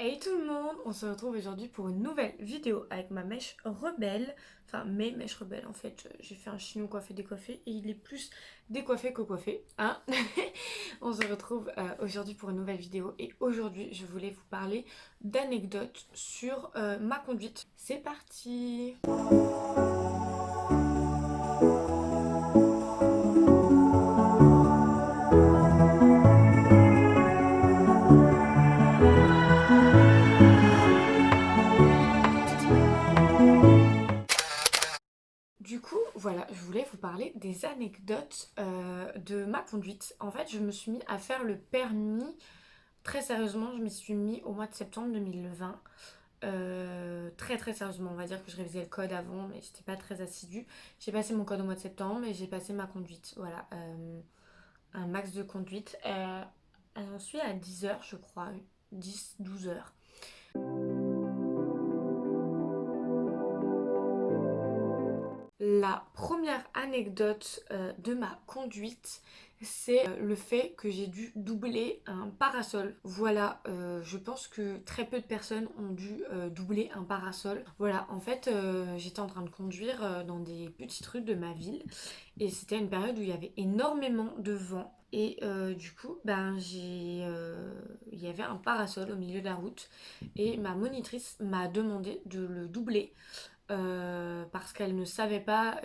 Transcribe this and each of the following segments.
Hey tout le monde, on se retrouve aujourd'hui pour une nouvelle vidéo avec ma mèche rebelle, enfin mes mèches rebelles en fait. J'ai fait un chignon coiffé décoiffé et il est plus décoiffé que coiffé, hein. On se retrouve aujourd'hui pour une nouvelle vidéo et aujourd'hui je voulais vous parler d'anecdotes sur ma conduite. C'est parti! Du coup, voilà, je voulais vous parler des anecdotes de ma conduite. En fait, je me suis mis à faire le permis. Très sérieusement, je m'y suis mis au mois de septembre 2020. Très très sérieusement, on va dire que je révisais le code avant, mais j'étais pas très assidue. J'ai passé mon code au mois de septembre et j'ai passé ma conduite. Voilà, un max de conduite. J'en suis à 10 heures, je crois, 10-12 heures. La première anecdote de ma conduite, c'est le fait que j'ai dû doubler un parasol. Voilà, je pense que très peu de personnes ont dû doubler un parasol. Voilà, en fait, j'étais en train de conduire dans des petites rues de ma ville et c'était une période où il y avait énormément de vent. Et du coup, il y avait un parasol au milieu de la route et ma monitrice m'a demandé de le doubler parce qu'elle ne savait pas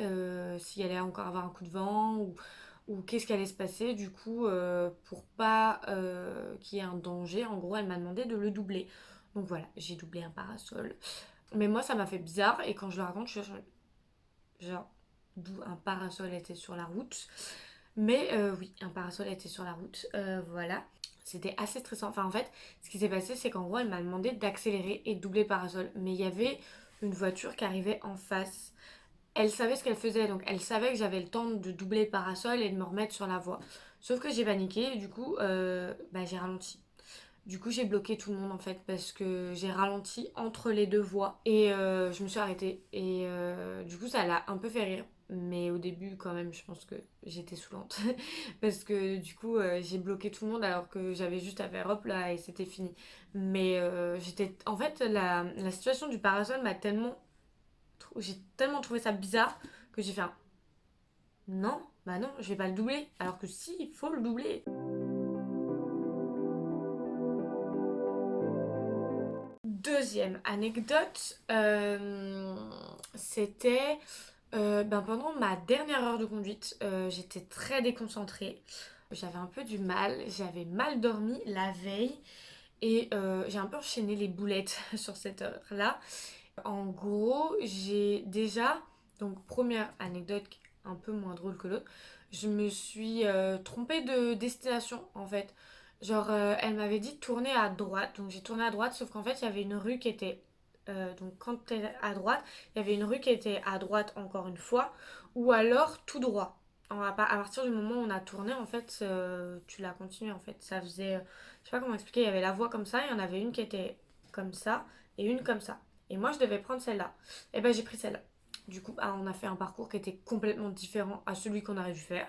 s'il allait encore avoir un coup de vent ou qu'est-ce qui allait se passer. Du coup, pour pas qu'il y ait un danger, en gros, elle m'a demandé de le doubler. Donc voilà, j'ai doublé un parasol. Mais moi, ça m'a fait bizarre et quand je le raconte, je suis genre, d'où un parasol était sur la route. Mais oui, un parasol était sur la route. Voilà. C'était assez stressant. Enfin, en fait, ce qui s'est passé, c'est qu'en gros, elle m'a demandé d'accélérer et de doubler le parasol. Mais il y avait une voiture qui arrivait en face. Elle savait ce qu'elle faisait, donc elle savait que j'avais le temps de doubler le parasol et de me remettre sur la voie. Sauf que j'ai paniqué et du coup, j'ai ralenti. Du coup, j'ai bloqué tout le monde en fait parce que j'ai ralenti entre les deux voies et je me suis arrêtée. Et du coup, ça l'a un peu fait rire. Mais au début, quand même, je pense que j'étais saoulante parce que du coup, j'ai bloqué tout le monde alors que j'avais juste à faire hop là et c'était fini. Mais j'étais. En fait, la situation du parasol m'a tellement. J'ai tellement trouvé ça bizarre que j'ai fait un. Non, bah non, je vais pas le doubler. Alors que si, il faut le doubler. Deuxième anecdote, c'était pendant ma dernière heure de conduite, j'étais très déconcentrée. J'avais un peu du mal, j'avais mal dormi la veille et j'ai un peu enchaîné les boulettes sur cette heure-là. En gros, j'ai déjà, donc première anecdote un peu moins drôle que l'autre, je me suis trompée de destination en fait. Genre, elle m'avait dit de tourner à droite, donc j'ai tourné à droite, sauf qu'en fait, il y avait une rue qui était. Donc, quand t'es à droite, il y avait une rue qui était à droite encore une fois, ou alors tout droit. À partir du moment où on a tourné, en fait, tu l'as continué en fait. Ça faisait. Je sais pas comment expliquer, il y avait la voie comme ça, il y en avait une qui était comme ça et une comme ça. Et moi, je devais prendre celle-là. Et ben, j'ai pris celle-là. Du coup, on a fait un parcours qui était complètement différent à celui qu'on aurait dû faire.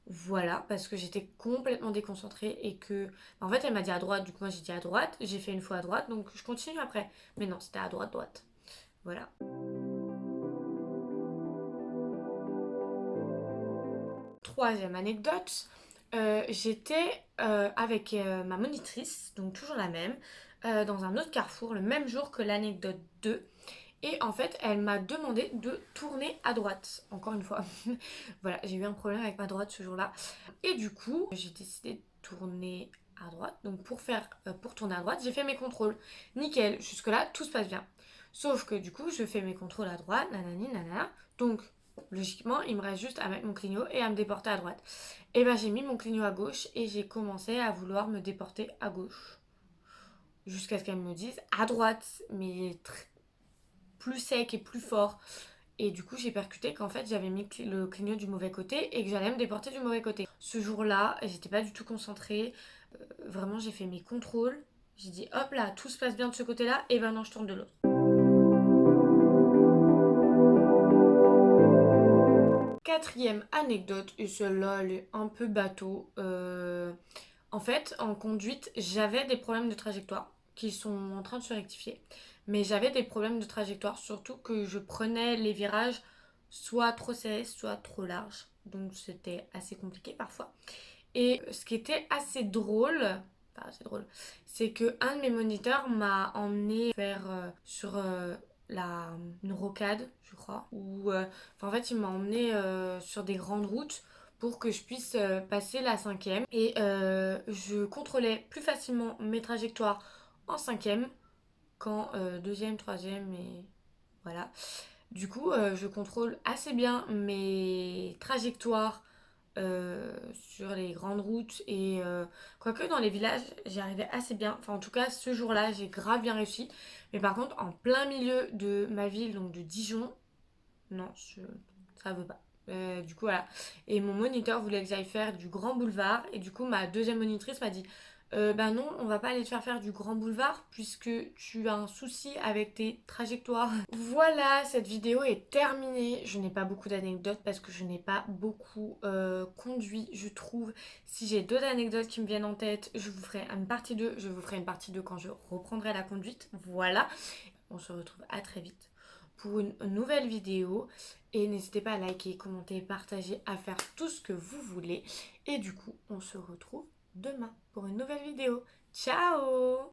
Voilà, parce que j'étais complètement déconcentrée et que. En fait, elle m'a dit à droite, du coup, moi j'ai dit à droite. J'ai fait une fois à droite, donc je continue après. Mais non, c'était à droite, droite. Voilà. Troisième anecdote, j'étais avec ma monitrice, donc toujours la même, dans un autre carrefour le même jour que l'anecdote 2. Et en fait, elle m'a demandé de tourner à droite, encore une fois. Voilà, j'ai eu un problème avec ma droite ce jour-là. Et du coup, j'ai décidé de tourner à droite. Donc pour tourner à droite, j'ai fait mes contrôles. Nickel, jusque-là, tout se passe bien. Sauf que du coup, je fais mes contrôles à droite, nanani, nanana. Donc, logiquement, il me reste juste à mettre mon clignot et à me déporter à droite. Et ben, j'ai mis mon clignot à gauche et j'ai commencé à vouloir me déporter à gauche. Jusqu'à ce qu'elle me dise à droite, mais plus sec et plus fort. Et du coup, j'ai percuté qu'en fait, j'avais mis le clignot du mauvais côté et que j'allais me déporter du mauvais côté. Ce jour-là, j'étais pas du tout concentrée. Vraiment, j'ai fait mes contrôles. J'ai dit hop là, tout se passe bien de ce côté-là. Et ben non, je tourne de l'autre. Quatrième anecdote, et celle-là, elle est un peu bateau. En fait, en conduite, j'avais des problèmes de trajectoire. qui sont en train de se rectifier. Mais j'avais des problèmes de trajectoire, surtout que je prenais les virages soit trop serrés, soit trop larges. Donc c'était assez compliqué parfois. Et ce qui était assez drôle, enfin assez drôle, c'est que un de mes moniteurs m'a emmené faire sur la une rocade, je crois, où en fait il m'a emmené sur des grandes routes pour que je puisse passer la cinquième. Et je contrôlais plus facilement mes trajectoires en cinquième qu'en deuxième, troisième et voilà. Du coup, je contrôle assez bien mes trajectoires sur les grandes routes et quoique dans les villages j'y arrivais assez bien, enfin en tout cas ce jour-là j'ai grave bien réussi, mais par contre en plein milieu de ma ville, donc de Dijon, non, ça veut pas. Du coup voilà, et mon moniteur voulait que j'aille faire du grand boulevard et du coup ma deuxième monitrice m'a dit ben non, on va pas aller te faire faire du grand boulevard puisque tu as un souci avec tes trajectoires. Voilà, cette vidéo est terminée. Je n'ai pas beaucoup d'anecdotes parce que je n'ai pas beaucoup conduit, je trouve. Si j'ai d'autres anecdotes qui me viennent en tête, je vous ferai une partie 2. Je vous ferai une partie 2 quand je reprendrai la conduite. Voilà. On se retrouve à très vite pour une nouvelle vidéo. Et n'hésitez pas à liker, commenter, partager, à faire tout ce que vous voulez. Et du coup, on se retrouve demain pour une nouvelle vidéo. Ciao!